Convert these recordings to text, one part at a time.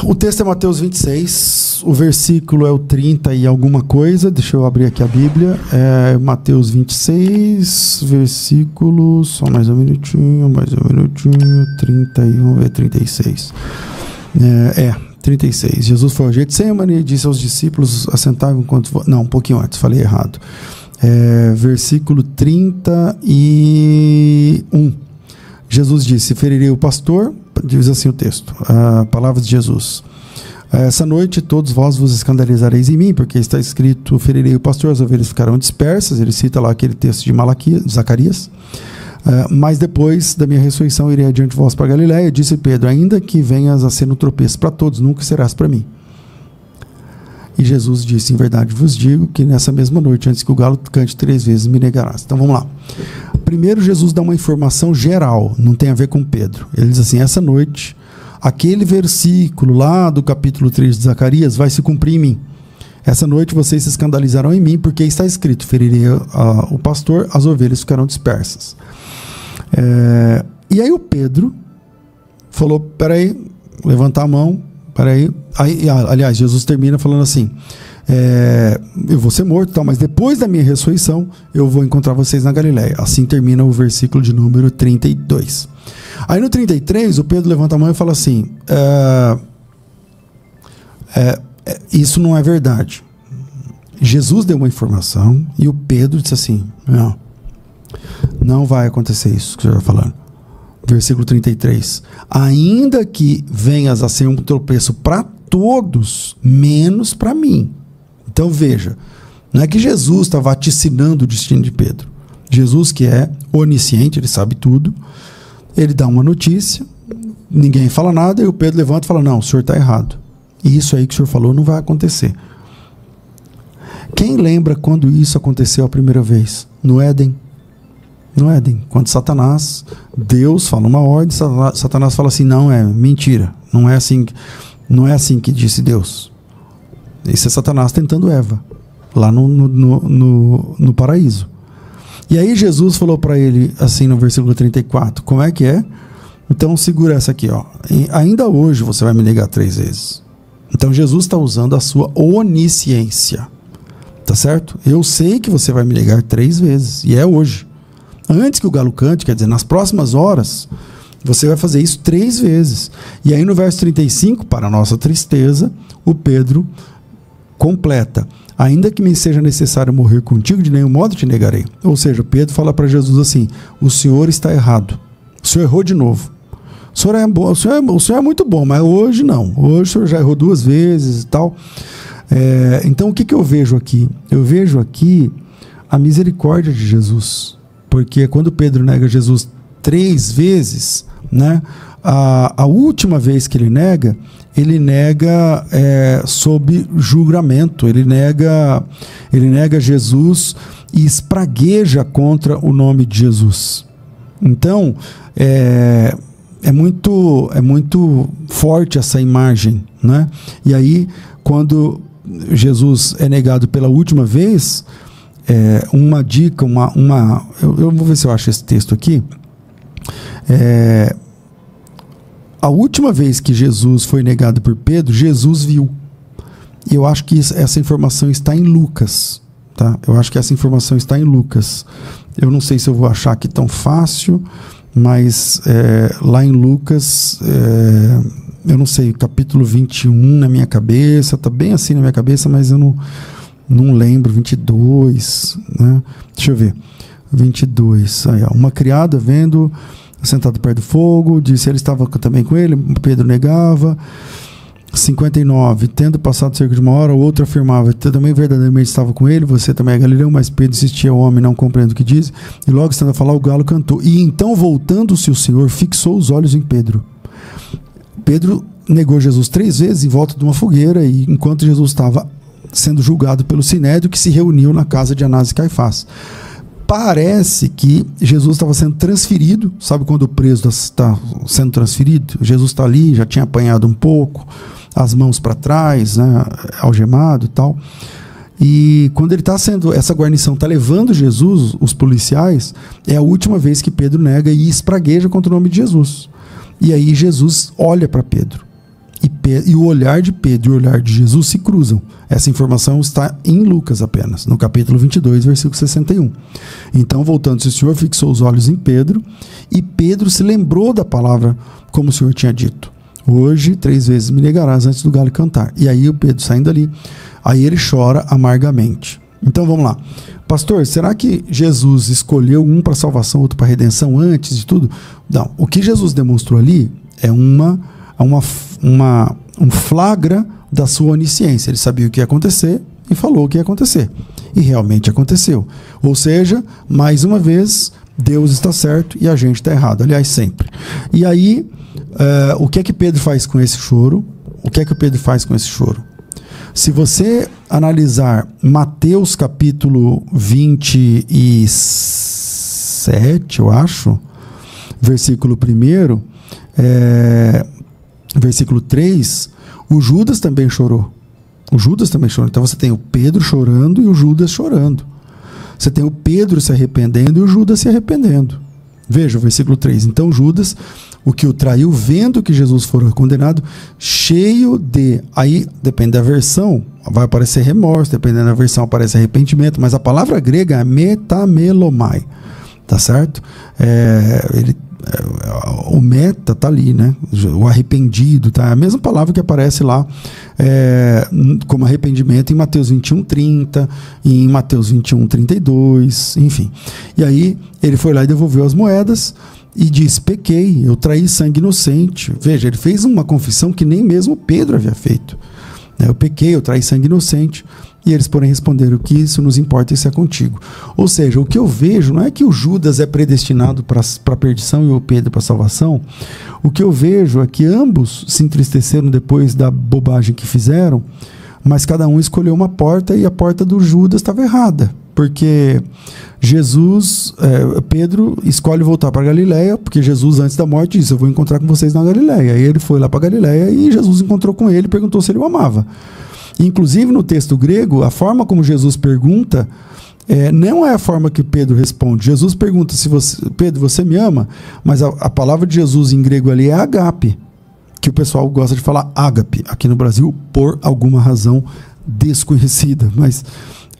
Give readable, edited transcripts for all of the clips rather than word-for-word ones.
O texto é Mateus 26, o versículo é o 30 e alguma coisa. Deixa eu abrir aqui a Bíblia. É Mateus 26, versículo, só mais um minutinho, 30 e vamos ver, 36. 36. Jesus foi ao Getsemane e disse aos discípulos assentar enquanto... Não, um pouquinho antes, falei errado. Versículo 31. Jesus disse: ferirei o pastor, diz assim o texto, a palavra de Jesus. Essa noite todos vós vos escandalizareis em mim, porque está escrito: ferirei o pastor, as ovelhas ficarão dispersas. Ele cita lá aquele texto de Zacarias. Mas depois da minha ressurreição irei adiante de vós para Galiléia. Disse Pedro: ainda que venhas a ser um tropeço para todos, nunca serás para mim. E Jesus disse: em verdade vos digo que nessa mesma noite, antes que o galo cante 3 vezes, me negarás. Então vamos lá. Primeiro, Jesus dá uma informação geral, não tem a ver com Pedro. Ele diz assim: essa noite, aquele versículo lá do capítulo 3 de Zacarias vai se cumprir em mim. Essa noite vocês se escandalizarão em mim, porque está escrito: ferirei o pastor, as ovelhas ficarão dispersas. E aí o Pedro falou: peraí, levantar a mão, peraí. Aliás, Jesus termina falando assim: eu vou ser morto, tal, mas depois da minha ressurreição eu vou encontrar vocês na Galiléia. Assim termina o versículo de número 32. Aí no 33 o Pedro levanta a mão e fala assim: isso não é verdade. Jesus deu uma informação e o Pedro disse assim: não vai acontecer isso que você está falando. Versículo 33. Ainda que venhas a ser um tropeço para todos, menos para mim. Então veja, não é que Jesus está vaticinando o destino de Pedro. Jesus, que é onisciente, ele sabe tudo, ele dá uma notícia, ninguém fala nada, e o Pedro levanta e fala: não, o senhor está errado. E isso aí que o senhor falou não vai acontecer. Quem lembra quando isso aconteceu a primeira vez? No Éden. No Éden, quando Deus fala uma ordem, Satanás fala assim: não, é mentira, não é assim que disse Deus. Isso é Satanás tentando Eva, lá no paraíso. E aí Jesus falou para ele, assim no versículo 34, como é que é? Então segura essa aqui, ó. Ainda hoje você vai me negar 3 vezes. Então Jesus está usando a sua onisciência, tá certo? Eu sei que você vai me negar 3 vezes, e é hoje. Antes que o galo cante, quer dizer, nas próximas horas, você vai fazer isso 3 vezes. E aí no verso 35, para nossa tristeza, o Pedro completa: ainda que me seja necessário morrer contigo, de nenhum modo te negarei. Ou seja, Pedro fala para Jesus assim: o senhor está errado, o senhor errou de novo. O senhor é bom, o senhor é muito bom, mas hoje não. Hoje o senhor já errou 2 vezes e tal. Então o que eu vejo aqui? Eu vejo aqui a misericórdia de Jesus. Porque quando Pedro nega Jesus 3 vezes, né, a última vez que ele nega sob julgamento, ele nega Jesus e espragueja contra o nome de Jesus. Então, é muito forte essa imagem, né? E aí, quando Jesus é negado pela última vez, uma dica, eu vou ver se eu acho esse texto aqui. A última vez que Jesus foi negado por Pedro, Jesus viu. E eu acho que essa informação está em Lucas, tá? Eu acho que essa informação está em Lucas. Eu não sei se eu vou achar aqui tão fácil, mas lá em Lucas, eu não sei, capítulo 21 na minha cabeça, está bem assim na minha cabeça, mas eu não lembro, 22, né? Deixa eu ver, 22, aí, ó, uma criada vendo, sentado perto do fogo, disse: ele estava também com ele, Pedro negava. 59, tendo passado cerca de 1 hora, o outro afirmava: eu também verdadeiramente estava com ele, você também é Galileu. Mas Pedro insistia: o homem não compreende o que diz. E logo estando a falar, o galo cantou. E então, voltando-se, o Senhor fixou os olhos em Pedro. Pedro negou Jesus 3 vezes em volta de uma fogueira, e enquanto Jesus estava sendo julgado pelo Sinédrio, que se reuniu na casa de Anás e Caifás. Parece que Jesus estava sendo transferido. Sabe quando o preso está sendo transferido? Jesus está ali, já tinha apanhado um pouco, as mãos para trás, né, algemado e tal. E quando ele está sendo, essa guarnição está levando Jesus, os policiais, é a última vez que Pedro nega e espragueja contra o nome de Jesus. E aí Jesus olha para Pedro. E o olhar de Pedro e o olhar de Jesus se cruzam. Essa informação está em Lucas apenas, no capítulo 22, versículo 61. Então, voltando-se, o Senhor fixou os olhos em Pedro, e Pedro se lembrou da palavra como o Senhor tinha dito. Hoje, 3 vezes me negarás antes do galo cantar. E aí o Pedro saindo ali, aí ele chora amargamente. Então vamos lá. Pastor, será que Jesus escolheu um para salvação, outro para redenção antes de tudo? Não. O que Jesus demonstrou ali é um flagra da sua onisciência. Ele sabia o que ia acontecer e falou o que ia acontecer. E realmente aconteceu. Ou seja, mais uma vez, Deus está certo e a gente está errado. Aliás, sempre. E aí, o que é que Pedro faz com esse choro? O que é que o Pedro faz com esse choro? Se você analisar Mateus capítulo 27, eu acho, versículo 1, versículo 3, o Judas também chorou. O Judas também chorou. Então você tem o Pedro chorando e o Judas chorando. Você tem o Pedro se arrependendo e o Judas se arrependendo. Veja o versículo 3. Então Judas, o que o traiu, vendo que Jesus fora condenado, cheio de... Aí, depende da versão, vai aparecer remorso, dependendo da versão aparece arrependimento, mas a palavra grega é metamelomai. Tá certo? O meta está ali, né? O arrependido, tá? A mesma palavra que aparece lá como arrependimento em Mateus 21:30, em Mateus 21:32, enfim. E aí ele foi lá e devolveu as moedas e disse: pequei, eu traí sangue inocente. Veja, ele fez uma confissão que nem mesmo Pedro havia feito. Eu pequei, eu traí sangue inocente. E eles, porém, responderam: que isso nos importa, isso é contigo. Ou seja, o que eu vejo não é que o Judas é predestinado para a perdição e o Pedro para a salvação. O que eu vejo é que ambos se entristeceram depois da bobagem que fizeram, mas cada um escolheu uma porta e a porta do Judas estava errada. Porque Pedro escolhe voltar para Galileia, porque Jesus, antes da morte, disse: eu vou encontrar com vocês na Galileia. Aí ele foi lá para Galileia e Jesus encontrou com ele e perguntou se ele o amava. Inclusive, no texto grego, a forma como Jesus pergunta não é a forma que Pedro responde. Jesus pergunta: Pedro, você me ama? Mas a palavra de Jesus em grego ali é agape, que o pessoal gosta de falar ágape, aqui no Brasil, por alguma razão desconhecida. Mas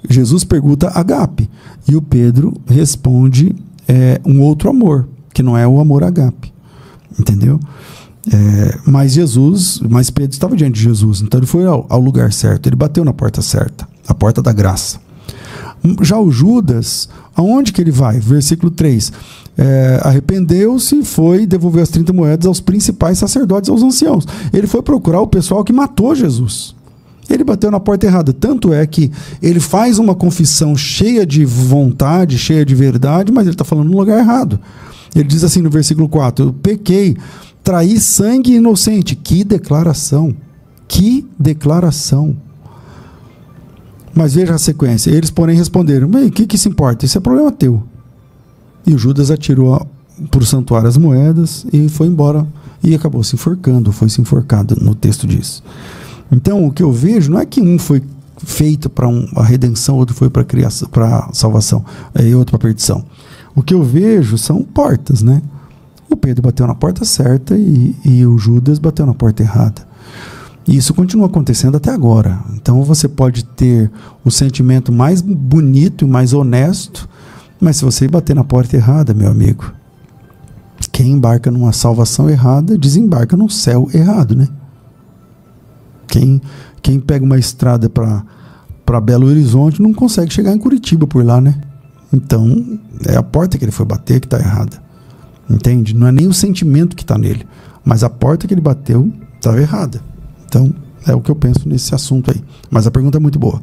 Jesus pergunta agape, e o Pedro responde um outro amor, que não é o amor agape. Entendeu? Mas Pedro estava diante de Jesus, então ele foi ao lugar certo, ele bateu na porta certa, a porta da graça. Já o Judas, aonde que ele vai? Versículo 3, arrependeu-se, foi e devolveu as 30 moedas aos principais sacerdotes, aos anciãos. Ele foi procurar o pessoal que matou Jesus. Ele bateu na porta errada, tanto é que ele faz uma confissão cheia de vontade, cheia de verdade, mas ele está falando no lugar errado. Ele diz assim no versículo 4, eu pequei, traí sangue inocente. Que declaração! Que declaração! Mas veja a sequência. Eles, porém, responderam: o que se importa? Isso é problema teu. E o Judas atirou para o santuário as moedas e foi embora. E acabou se enforcando, foi se enforcado, no texto diz. Então, o que eu vejo não é que um foi feito para a redenção, outro foi para a salvação, e outro para a perdição. O que eu vejo são portas, né? O Pedro bateu na porta certa e o Judas bateu na porta errada. E isso continua acontecendo até agora. Então você pode ter o sentimento mais bonito e mais honesto, mas se você bater na porta errada, meu amigo, quem embarca numa salvação errada, desembarca num céu errado, né? Quem pega uma estrada para Belo Horizonte não consegue chegar em Curitiba por lá, né? Então, é a porta que ele foi bater que está errada. Entende? Não é nem o sentimento que está nele, mas a porta que ele bateu estava errada. Então, é o que eu penso nesse assunto aí. Mas a pergunta é muito boa.